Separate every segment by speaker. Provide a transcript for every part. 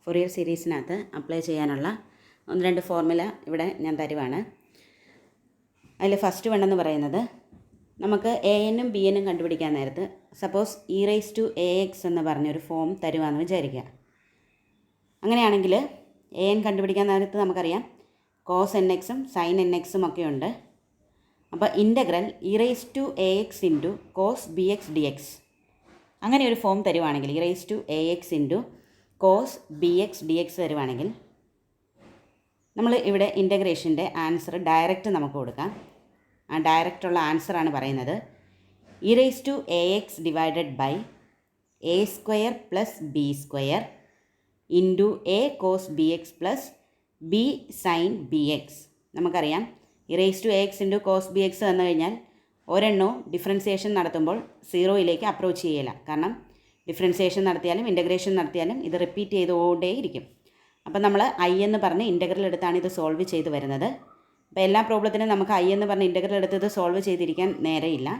Speaker 1: Fourier സീരീസിനകത്ത് apply ചെയ്യാനുള്ള ഒന്ന് രണ്ട് ഫോർമുല ഇവിടെ ഞാൻ തരുവാണ്. അതിൽ ഫസ്റ്റ് വണ്ണെന്ന് പറയുന്നത് നമുക്ക് എ എന്നും ബി എന്നും കണ്ടുപിടിക്കാൻ നേരത്ത് suppose e raise to a x എന്ന് പറഞ്ഞൊരു ഫോം തരുവാന്ന് വിചാരിക്കുക. അങ്ങനെയാണെങ്കിൽ എ എൻ കണ്ടുപിടിക്കാൻ നേരത്ത് നമുക്കറിയാം കോസ് എൻ എക്സും സൈൻ എൻ എക്സും ഒക്കെ ഉണ്ട്. അപ്പോൾ integral e raise to a x into cos b x d x അങ്ങനെ ഒരു ഫോം തരുവാണെങ്കിൽ e raise to a x into cos b x d x തരുവാണെങ്കിൽ നമ്മൾ ഇവിടെ ഇൻ്റഗ്രേഷൻ്റെ ആൻസർ ഡയറക്റ്റ് നമുക്ക് കൊടുക്കാം. ആ ഡയറക്റ്റുള്ള ആൻസറാണ് പറയുന്നത് e raise to a x divided by a square plus b square into a cos b x plus b sine b x. നമുക്കറിയാം e raise to a x into cos b x വന്നു കഴിഞ്ഞാൽ ഒരെണ്ണവും differentiation നടത്തുമ്പോൾ സീറോയിലേക്ക് approach ചെയ്യില്ല. കാരണം differentiation നടത്തിയാലും integration നടത്തിയാലും ഇത് repeat ചെയ്തുകൊണ്ടേയിരിക്കും. അപ്പം നമ്മൾ ഐ എന്ന് പറഞ്ഞ് ഇൻ്റഗ്രൽ എടുത്താണ് ഇത് സോൾവ് ചെയ്ത് വരുന്നത്. അപ്പോൾ എല്ലാ പ്രോബ്ലത്തിനും നമുക്ക് ഐ എന്ന് പറഞ്ഞ് ഇൻ്റഗ്രൽ എടുത്ത് ഇത് സോൾവ് ചെയ്തിരിക്കാൻ നേരെയില്ല.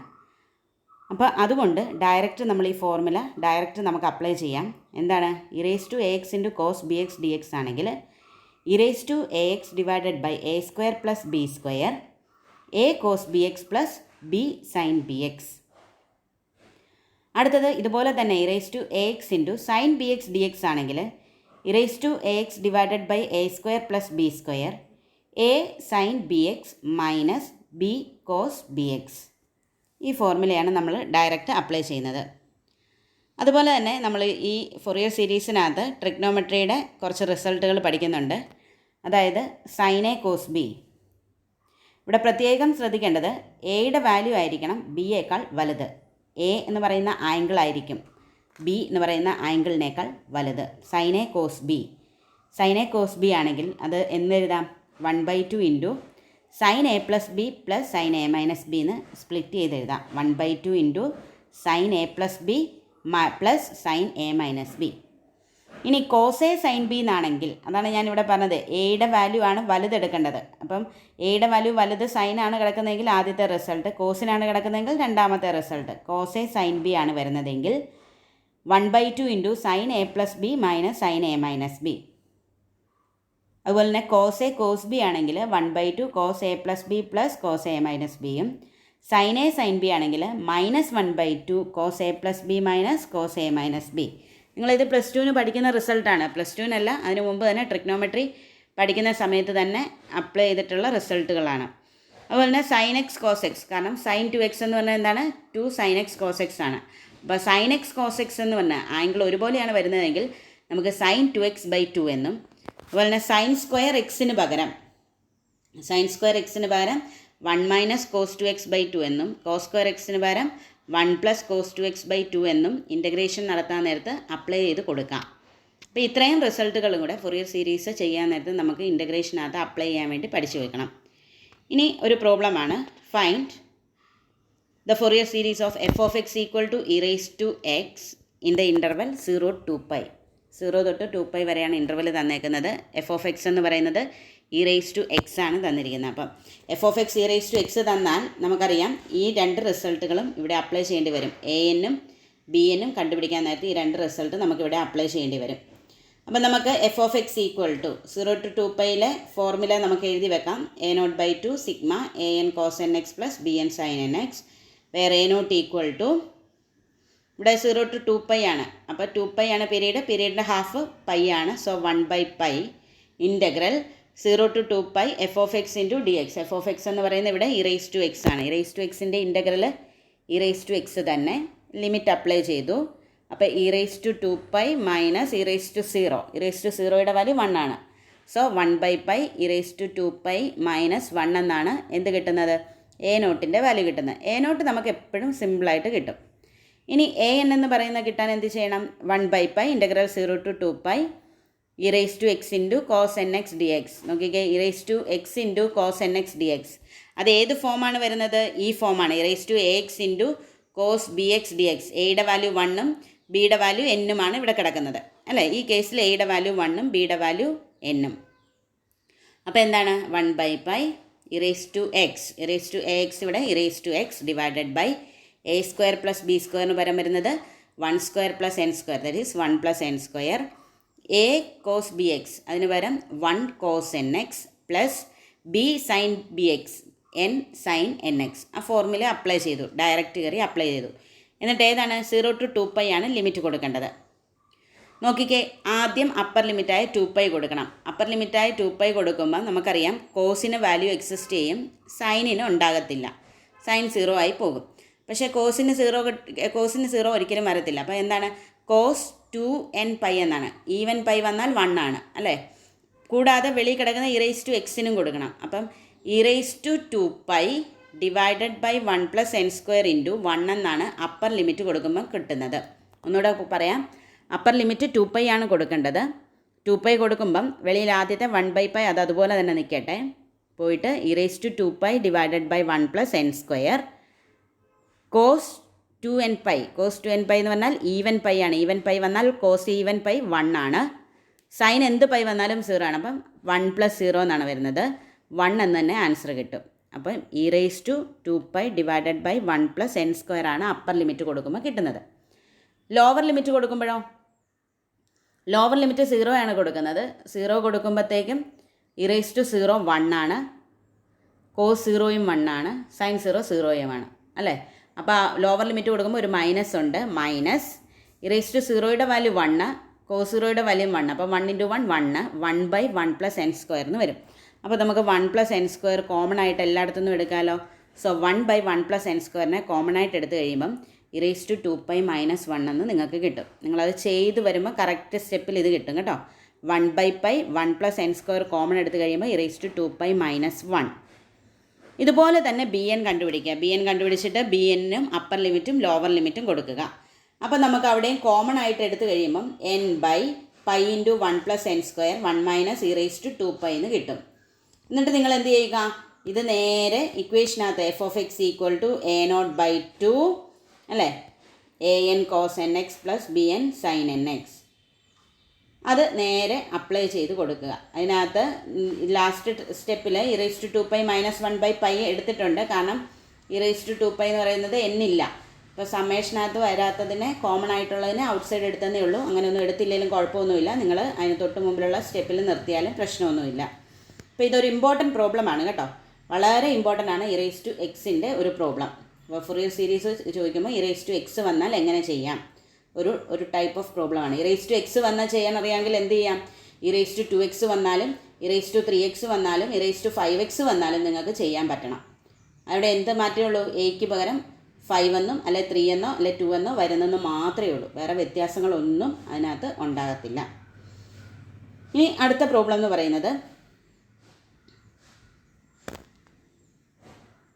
Speaker 1: അപ്പോൾ അതുകൊണ്ട് ഡയറക്റ്റ് നമ്മൾ ഈ ഫോർമുല ഡയറക്റ്റ് നമുക്ക് അപ്ലൈ ചെയ്യാം. എന്താണ് e raise to a x into cos b x d x ആണെങ്കിൽ e raise to a x divided by a square plus b square a cos b x plus b sine b x. അടുത്തത് ഇതുപോലെ തന്നെ e raise to a x into sine b x d x ആണെങ്കിൽ e raise to a x divided by a square plus b square a sine b x minus B cos b x. ഈ ഫോർമുലയാണ് നമ്മൾ direct apply ചെയ്യുന്നത്. അതുപോലെ തന്നെ നമ്മൾ ഈ Fourier സീരീസിനകത്ത് ട്രിഗ്നോമെട്രിയുടെ കുറച്ച് റിസൾട്ടുകൾ പഠിക്കുന്നുണ്ട്. അതായത് സൈൻ എ കോസ് ബി. ഇവിടെ പ്രത്യേകം ശ്രദ്ധിക്കേണ്ടത് എയുടെ വാല്യൂ ആയിരിക്കണം ബിയേക്കാൾ വലുത്. എ എന്ന് പറയുന്ന ആംഗിൾ ആയിരിക്കും ബി എന്ന് പറയുന്ന ആംഗിളിനേക്കാൾ വലുത്. Sine a cos b. Sine a cos b ആണെങ്കിൽ അത് എന്നെഴുതാം 1/2 into sine a plus b plus sine a minus b എന്ന് സ്പ്ലിറ്റ് ചെയ്ത് എഴുതാം. 1/2 into sine a plus b plus sine a minus b. ഇനി കോസ് എ സൈൻ ബി എന്നാണെങ്കിൽ അതാണ് ഞാനിവിടെ പറഞ്ഞത് എയുടെ വാല്യൂ ആണ് വലുതെടുക്കേണ്ടത്. അപ്പം എയുടെ വാല്യൂ വലുത് സൈനാണ് കിടക്കുന്നതെങ്കിൽ ആദ്യത്തെ റിസൾട്ട്, കോസിനാണ് കിടക്കുന്നതെങ്കിൽ രണ്ടാമത്തെ result. Cos a sine b ആണ് വരുന്നതെങ്കിൽ 1/2 into sine a plus b minus sine a minus b. അതുപോലെ തന്നെ കോസ് എ കോസ് ബി ആണെങ്കിൽ 1/2 cos a plus b plus cos a minus ബിയും സൈൻ എ സൈൻ ബി ആണെങ്കിൽ -1/2 cos a plus b minus cos a minus b. നിങ്ങളിത് plus ടുവിന് പഠിക്കുന്ന റിസൾട്ടാണ്. Plus ടുവിനല്ല, അതിന് മുമ്പ് തന്നെ ട്രിഗ്നോമെട്രി പഠിക്കുന്ന സമയത്ത് തന്നെ അപ്ലൈ ചെയ്തിട്ടുള്ള റിസൾട്ടുകളാണ്. അതുപോലെ തന്നെ സൈൻ എക്സ് കോസ് എക്സ്, കാരണം സൈൻ 2x എന്ന് പറഞ്ഞാൽ എന്താണ് 2 സൈൻ എക്സ് കോസ് എക്സ് ആണ്. അപ്പോൾ സൈൻ എക്സ് കോസ് എക്സ് എന്ന് പറഞ്ഞാൽ ആംഗിൾ ഒരുപോലെയാണ് വരുന്നതെങ്കിൽ നമുക്ക് സൈൻ 2x/2 എന്നും, അതുപോലെ തന്നെ സൈൻ സ്ക്വയർ എക്സിന് പകരം 1 മൈനസ് കോസ് 2x/2 എന്നും, കോസ് സ്ക്വയർ എക്സിന് പകരം 1 പ്ലസ് കോസ് 2x/2 എന്നും ഇൻ്റഗ്രേഷൻ നടത്താൻ നേരത്ത് അപ്ലൈ ചെയ്ത് കൊടുക്കാം. അപ്പോൾ ഇത്രയും റിസൾട്ടുകളും കൂടെ ഫൊറിയർ സീരീസ് ചെയ്യാൻ നേരത്ത് നമുക്ക് ഇൻ്റഗ്രേഷനകത്ത് അപ്ലൈ ചെയ്യാൻ വേണ്ടി പഠിച്ചു വെക്കണം. ഇനി ഒരു പ്രോബ്ലമാണ് find the Fourier series of f of x equal to e raise to x in the interval 0 to 2π. 0 തൊട്ട് 2π വരെയാണ് ഇൻ്റർവൽ തന്നേക്കുന്നത്. എഫ് ഓഫ് എക്സ് എന്ന് പറയുന്നത് ഇ റൈസ് ടു എക്സ് ആണ് തന്നിരിക്കുന്നത്. അപ്പം f of x e raise to x തന്നാൽ നമുക്കറിയാം ഈ രണ്ട് റിസൾട്ടുകളും ഇവിടെ അപ്ലൈ ചെയ്യേണ്ടി വരും. എ എന്നും ബി എന്നും കണ്ടുപിടിക്കാൻ നേരത്തെ ഈ രണ്ട് റിസൾട്ട് നമുക്കിവിടെ അപ്ലൈ ചെയ്യേണ്ടി വരും. അപ്പം നമുക്ക് f of x equal to 0 to 2πയിലെ ഫോർമുല നമുക്ക് എഴുതി വെക്കാം. a0/2 sigma a n cos n x plus b n sine n x, where a0 equal to ഇവിടെ 0 to 2π ആണ്. അപ്പോൾ 2π ആണ് പീരീഡിൻ്റെ ഹാഫ് പൈ ആണ്. So 1/π integral 0 to 2π f of x into d x. F of x എന്ന് പറയുന്നത് ഇവിടെ e raise to x ആണ്. ഇ റൈസ് ടു എക്സിൻ്റെ integral e raise to x തന്നെ. ലിമിറ്റ് അപ്ലൈ ചെയ്തു. അപ്പോൾ e raise to 2π minus e raise to 0. E raise to 0യുടെ value 1 ആണ്. So 1/π e raise to 2π minus 1 എന്നാണ് എന്ത് കിട്ടുന്നത്, a0ൻ്റെ വാല്യൂ കിട്ടുന്നത്. a0 നമുക്ക് എപ്പോഴും സിമ്പിളായിട്ട് കിട്ടും. ഇനി എ എൻ എന്ന് പറയുന്നത് കിട്ടാൻ എന്ത് ചെയ്യണം, 1/π integral 0 to 2π e raise to x into cos n x d x. നോക്കിക്കേ, e raise to x into cos n x d x. അത് ഏത് ഫോമാണ് വരുന്നത്, ഈ ഫോമാണ്. E raise to a x into cos b x d x. എയുടെ value 1ഉം ബിയുടെ വാല്യൂ എന്നുമാണ് ഇവിടെ കിടക്കുന്നത് അല്ലേ. ഈ കേസിൽ എയുടെ വാല്യൂ 1ഉം ബിയുടെ വാല്യൂ എന്നും. അപ്പോൾ എന്താണ് 1/π e raise to x. E raise to a x ഇവിടെ e raise to x divided by a square plus b സ്ക്വയറിന് പകരം വരുന്നത് 1² + n², that is 1 + n². A cos b x അതിന് പകരം 1 cos n x plus b sine b x n sine n x. ആ formula apply ചെയ്തു, direct കയറി apply ചെയ്തു. എന്നിട്ട് ഏതാണ് 0 to 2π ആണ് ലിമിറ്റ് കൊടുക്കേണ്ടത്. നോക്കിക്കേ, ആദ്യം അപ്പർ ലിമിറ്റായ 2π കൊടുക്കണം. അപ്പർ ലിമിറ്റായ 2π കൊടുക്കുമ്പോൾ നമുക്കറിയാം കോസിന് വാല്യൂ എക്സിസ്റ്റ് ചെയ്യും, സൈനിന് ഉണ്ടാകത്തില്ല, സൈൻ 0 ആയി പോകും. പക്ഷേ കോസിന് 0 ഒരിക്കലും വരത്തില്ല. അപ്പോൾ എന്താണ് കോസ് 2nπ എന്നാണ്. ഈവൻ പൈ വന്നാൽ 1 ആണ് അല്ലേ. കൂടാതെ വെളിയിൽ കിടക്കുന്ന e⁻x കൊടുക്കണം. അപ്പം e⁻2π divided by 1 + n² into 1 എന്നാണ് അപ്പർ ലിമിറ്റ് കൊടുക്കുമ്പോൾ കിട്ടുന്നത്. ഒന്നുകൂടെ പറയാം, അപ്പർ ലിമിറ്റ് 2π ആണ് കൊടുക്കേണ്ടത്. 2π കൊടുക്കുമ്പം വെളിയിൽ ആദ്യത്തെ 1/π അത് അതുപോലെ തന്നെ നിൽക്കട്ടെ, പോയിട്ട് e⁻2π divided by 1 + n² cos 2nπ. Cos 2nπ എന്ന് പറഞ്ഞാൽ ഈവൻ പൈ ആണ്. ഈവൻ പൈ വന്നാൽ കോസ് ഈവൻ പൈ 1 ആണ്. സൈൻ എന്ത് പൈ വന്നാലും 0 ആണ്. അപ്പം 1 + 0 എന്നാണ് വരുന്നത്. 1 എന്ന് തന്നെ ആൻസർ കിട്ടും. അപ്പം e⁻2π ഡിവൈഡഡ് ബൈ 1 + n² ആണ് അപ്പർ ലിമിറ്റ് കൊടുക്കുമ്പോൾ കിട്ടുന്നത്. ലോവർ ലിമിറ്റ് കൊടുക്കുമ്പോഴോ, ലോവർ ലിമിറ്റ് 0 ആണ് കൊടുക്കുന്നത്. 0 കൊടുക്കുമ്പോഴത്തേക്കും e⁻0 1 ആണ്, കോസ് 0യും 1 ആണ്, സൈൻ 0 ആണ് അല്ലേ. അപ്പോൾ ലോവർ ലിമിറ്റ് കൊടുക്കുമ്പോൾ ഒരു മൈനസ് ഉണ്ട്, മൈനസ് e⁻0യുടെ വാല്യൂ 1, കോസ് 0യുടെ വാല്യൂ 1. അപ്പോൾ 1 × 1 1, 1/1 + n² എന്ന് വരും. അപ്പോൾ നമുക്ക് 1 + n² കോമൺ ആയിട്ട് എല്ലായിടത്തുനിന്നും എടുക്കാമല്ലോ. സോ 1/1 + n² കോമൺ ആയിട്ട് എടുത്തു കഴിയുമ്പം e⁻2π - 1 എന്ന് നിങ്ങൾക്ക് കിട്ടും. നിങ്ങളത് ചെയ്ത് വരുമ്പോൾ കറക്റ്റ് സ്റ്റെപ്പിൽ ഇത് കിട്ടും കേട്ടോ. 1/π 1 + n² കോമൺ എടുത്ത് കഴിയുമ്പോൾ e⁻2π - 1. ഇതുപോലെ തന്നെ bn കണ്ടുപിടിക്കുക. bn കണ്ടുപിടിച്ചിട്ട് bnനും അപ്പർ ലിമിറ്റും ലോവർ ലിമിറ്റും കൊടുക്കുക. അപ്പോൾ നമുക്ക് അവിടെയും കോമൺ ആയിട്ട് എടുത്ത് കഴിയുമ്പം n/π × 1 + n², 1 - e⁻2π എന്ന് കിട്ടും. എന്നിട്ട് നിങ്ങൾ എന്ത് ചെയ്യുക, ഇത് നേരെ ഇക്വേഷനകത്ത് f(x = a0/2 അല്ലേ, an cos nx + bn sin nx അത് നേരെ അപ്ലൈ ചെയ്ത് കൊടുക്കുക. അതിനകത്ത് ലാസ്റ്റ് സ്റ്റെപ്പിൽ e⁻2π - 1/π എടുത്തിട്ടുണ്ട്. കാരണം e⁻2π എന്ന് പറയുന്നത് എന്നില്ല. ഇപ്പോൾ സമ്മേഷനകത്ത് വരാത്തതിനെ കോമൺ ആയിട്ടുള്ളതിനെ ഔട്ട്സൈഡ് എടുത്തതേ ഉള്ളൂ. അങ്ങനെയൊന്നും എടുത്തില്ലെങ്കിലും കുഴപ്പമൊന്നുമില്ല. നിങ്ങൾ അതിന് തൊട്ട് മുമ്പിലുള്ള സ്റ്റെപ്പിൽ നിർത്തിയാലും പ്രശ്നമൊന്നുമില്ല. അപ്പോൾ ഇതൊരു ഇമ്പോർട്ടൻറ്റ് പ്രോബ്ലമാണ് കേട്ടോ, വളരെ ഇമ്പോർട്ടൻ്റ് ആണ് e⁻x ഒരു പ്രോബ്ലം. അപ്പോൾ ഫൊറിയർ സീരീസ് ചോദിക്കുമ്പോൾ e⁻x വന്നാൽ എങ്ങനെ ചെയ്യാം, ഒരു ടൈപ്പ് ഓഫ് പ്രോബ്ലമാണ്. e⁻x വന്നാൽ ചെയ്യാൻ അറിയാമെങ്കിൽ എന്ത് ചെയ്യാം, e⁻2x വന്നാലും e⁻3x വന്നാലും e⁻5x വന്നാലും നിങ്ങൾക്ക് ചെയ്യാൻ പറ്റണം. അവിടെ എന്ത് മാറ്റമേ ഉള്ളൂ, എയ്ക്ക് പകരം 5 എന്നും അല്ലെ 3 എന്നോ അല്ലെ 2 എന്നോ വരുന്നെന്ന് മാത്രമേ ഉള്ളൂ. വേറെ വ്യത്യാസങ്ങളൊന്നും അതിനകത്ത് ഉണ്ടാകത്തില്ല. ഇനി അടുത്ത പ്രോബ്ലം എന്ന് പറയുന്നത്